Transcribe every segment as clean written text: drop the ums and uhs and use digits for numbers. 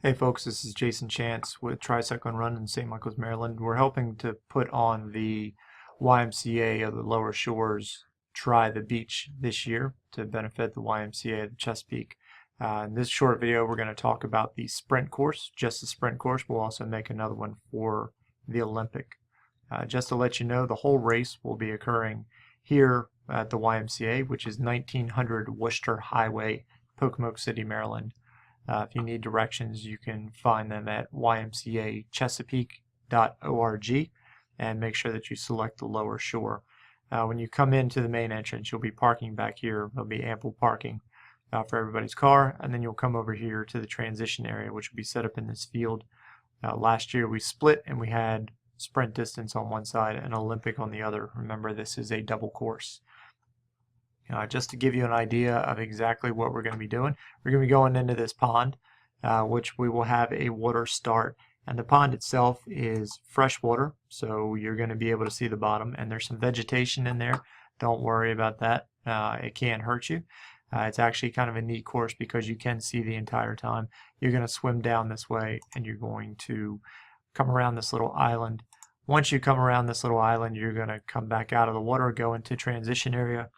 Hey folks, this is Jason Chance with Tricycle and Run in St. Michael's, Maryland. We're helping to put on the YMCA of the Lower Shores Try the Beach this year to benefit the YMCA of the Chesapeake. In this short video, we're going to talk about the sprint course, just the sprint course. We'll also make another one for the Olympic. Just to let you know, the whole race will be occurring here at the YMCA, which is 1900 Worcester Highway, Pocomoke City, Maryland. If you need directions, you can find them at ymcachesapeake.org and make sure that you select the Lower Shore. When you come into the main entrance, you'll be parking back here. There'll be ample parking for everybody's car, and then you'll come over here to the transition area, which will be set up in this field. Last year we split and we had sprint distance on one side and Olympic on the other. Remember, this is a double course. Just to give you an idea of exactly what we're going to be doing, we're going to be going into this pond, which we will have a water start. And the pond itself is freshwater, so you're going to be able to see the bottom. And there's some vegetation in there. Don't worry about that. It can't hurt you. It's actually kind of a neat course because you can see the entire time. You're going to swim down this way, and you're going to come around this little island. Once you come around this little island, you're going to come back out of the water, go into transition area,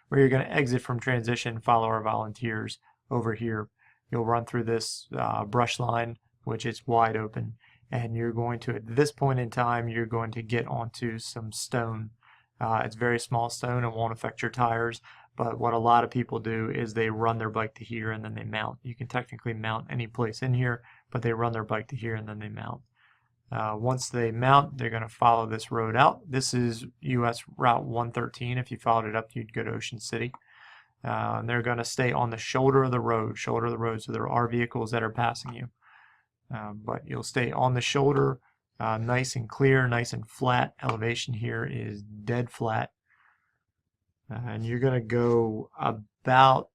where you're going to exit from transition, follow our volunteers over here. You'll run through this brush line, which is wide open, and you're going to, at this point in time, you're going to get onto some stone. It's very small stone. It won't affect your tires, but what a lot of people do is they run their bike to here and then they mount. You can technically mount any place in here, but they run their bike to here and then they mount. Once they mount, they're going to follow this road out. This is US Route 113. If you followed it up, you'd go to Ocean City. And they're going to stay on the shoulder of the road, so there are vehicles that are passing you. But you'll stay on the shoulder, nice and clear, nice and flat. Elevation here is dead flat. And you're going to go about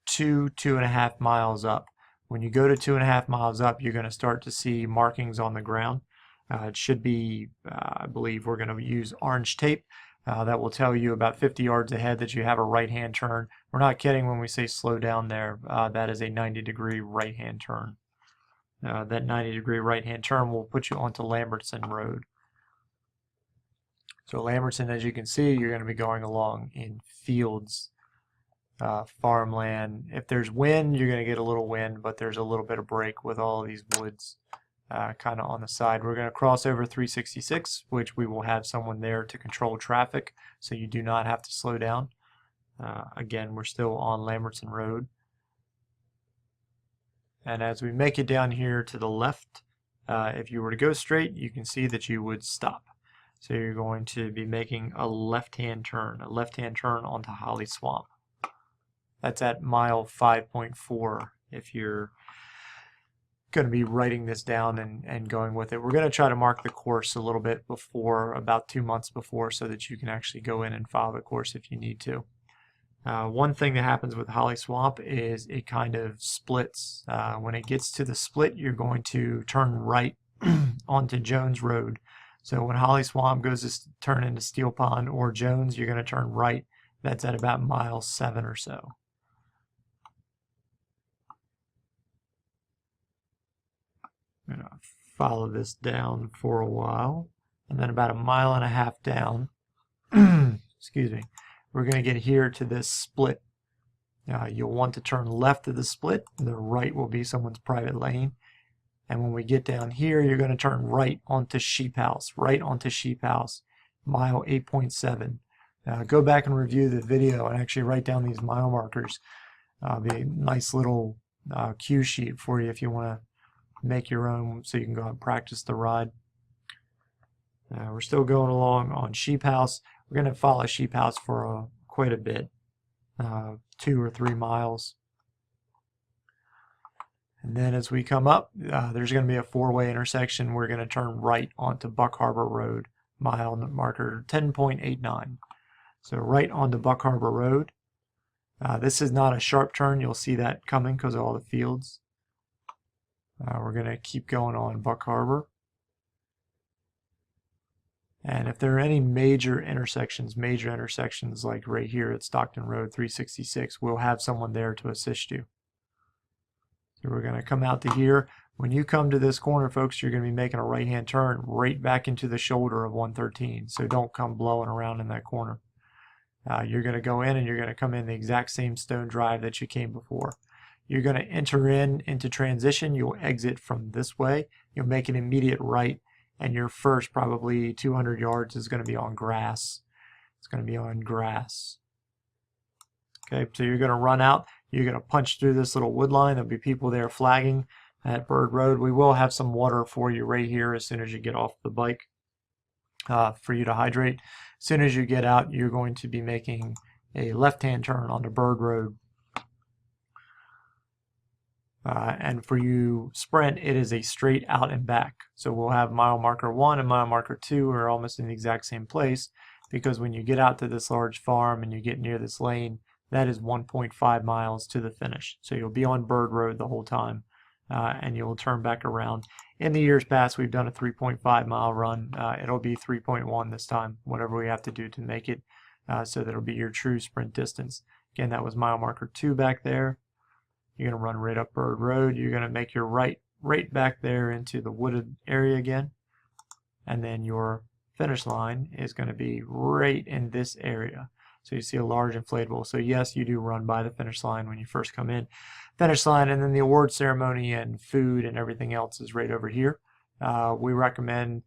2.5 miles up. When you go to 2.5 miles up, you're going to start to see markings on the ground. It should be, I believe we're going to use orange tape that will tell you about 50 yards ahead that you have a right-hand turn. We're not kidding when we say slow down there. That is a 90-degree right-hand turn. That 90-degree right-hand turn will put you onto Lambertson Road. So Lambertson, as you can see, you're going to be going along in fields, farmland. If there's wind, you're going to get a little wind, but there's a little bit of break with all of these woods kind of on the side. We're going to cross over 366, which we will have someone there to control traffic, so you do not have to slow down. Again, we're still on Lambertson Road. And as we make it down here to the left, if you were to go straight, you can see that you would stop. So you're going to be making a left-hand turn onto Holly Swamp. That's at mile 5.4 if you're going to be writing this down and going with it. We're going to try to mark the course a little bit before, about 2 months before, so that you can actually go in and follow the course if you need to. One thing that happens with Holly Swamp is it kind of splits. When it gets to the split, you're going to turn right onto Jones Road. So when Holly Swamp goes to turn into Steel Pond or Jones, you're going to turn right. That's at about mile 7 or so. I'm going to follow this down for a while, and then about 1.5 miles down, excuse me, we're going to get here to this split. You'll want to turn left of the split. The right will be someone's private lane. And when we get down here, you're going to turn right onto Sheep House, mile 8.7. Go back and review the video and actually write down these mile markers. Be a nice little cue sheet for you if you want to make your own so you can go out and practice the ride. We're still going along on Sheep House. We're going to follow Sheep House for quite a bit, 2 or 3 miles. And then as we come up, there's going to be a 4-way intersection. We're going to turn right onto Buck Harbor Road, mile marker 10.89. So right onto Buck Harbor Road. This is not a sharp turn. You'll see that coming because of all the fields. We're going to keep going on Buck Harbor. And if there are any major intersections like right here at Stockton Road 366, we'll have someone there to assist you. So we're going to come out to here. When you come to this corner, folks, you're going to be making a right-hand turn right back into the shoulder of 113. So don't come blowing around in that corner. You're going to go in and you're going to come in the exact same stone drive that you came before. You're going to enter into transition. You'll exit from this way. You'll make an immediate right, and your first probably 200 yards is going to be on grass. It's going to be on grass. Okay, so you're going to run out. You're going to punch through this little wood line. There'll be people there flagging at Bird Road. We will have some water for you right here as soon as you get off the bike for you to hydrate. As soon as you get out, you're going to be making a left-hand turn onto Bird Road. And for you sprint, it is a straight out and back. So we'll have mile marker 1 and mile marker 2 are almost in the exact same place, because when you get out to this large farm and you get near this lane, that is 1.5 miles to the finish. So you'll be on Bird Road the whole time, and you'll turn back around. In the years past, we've done a 3.5 mile run. It'll be 3.1 this time, whatever we have to do to make it, so that'll be your true sprint distance. Again, that was mile marker 2 back there. You're going to run right up Bird Road. You're going to make your right back there into the wooded area again. And then your finish line is going to be right in this area. So you see a large inflatable. So yes, you do run by the finish line when you first come in. Finish line, and then the award ceremony and food and everything else is right over here. We recommend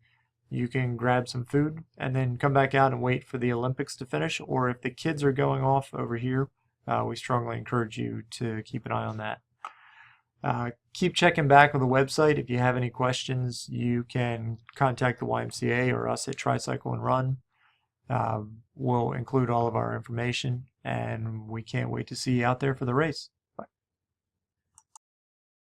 you can grab some food and then come back out and wait for the Olympics to finish. Or if the kids are going off over here, we strongly encourage you to keep an eye on that. Keep checking back on the website. If you have any questions, you can contact the YMCA or us at Tricycle and Run. We'll include all of our information, and we can't wait to see you out there for the race.